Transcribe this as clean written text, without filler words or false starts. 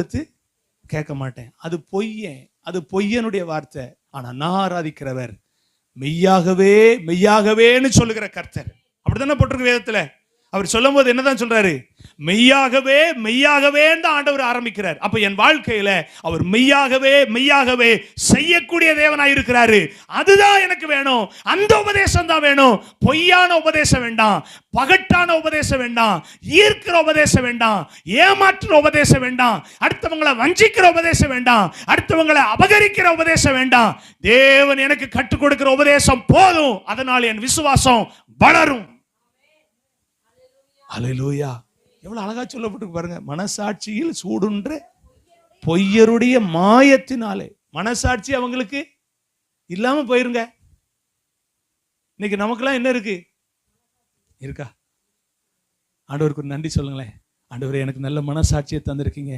கொடுத்து கேட்க மாட்டேன். அது பொய்யன், அது பொய்யனுடைய வார்த்தை. ஆனா நான் ஆராதிக்கிறவர் மெய்யாகவே மெய்யாகவேன்னு சொல்லுகிற கர்த்தர். அப்படித்தானே போட்டிருக்கு வேதத்துல. அவர் சொல்லும் போது என்னதான் சொல்றாரு? மெய்யாகவே மெய்யாகவே தான் ஆண்டவர் ஆரம்பிக்கிறார். அப்ப என் வாழ்க்கையில அவர் மெய்யாகவே மெய்யாகவே செய்யக்கூடிய தேவனாய் இருக்கிறாரு. அதுதான் எனக்கு வேணும். அந்த உபதேசம் தான் வேணும். பொய்யான உபதேசம் வேண்டாம், பகட்டான உபதேசம் வேண்டாம், ஈர்க்கிற உபதேசம் வேண்டாம், ஏமாற்றுற உபதேசம் வேண்டாம், அடுத்தவங்களை வஞ்சிக்கிற உபதேசம் வேண்டாம், அடுத்தவங்களை அபகரிக்கிற உபதேசம் வேண்டாம். தேவன் எனக்கு கற்றுக் கொடுக்கிற உபதேசம் போதும். அதனால் என் விசுவாசம் வளரும். அல்லேலூயா. எவ்வளவு அழகா சொல்லப்பட்டிருக்கு பாருங்க. மனசாட்சியில் சூடுன்ற பொய்யருடைய மாயத்தினாலே. மனசாட்சி அவங்களுக்கு இல்லாம போயிருங்க. இன்னைக்கு நமக்கெல்லாம் என்ன இருக்கு? இருக்கா? ஆண்டவருக்கு நன்றி சொல்லுங்களேன். ஆண்டவரே, எனக்கு நல்ல மனசாட்சியை தந்திருக்கீங்க.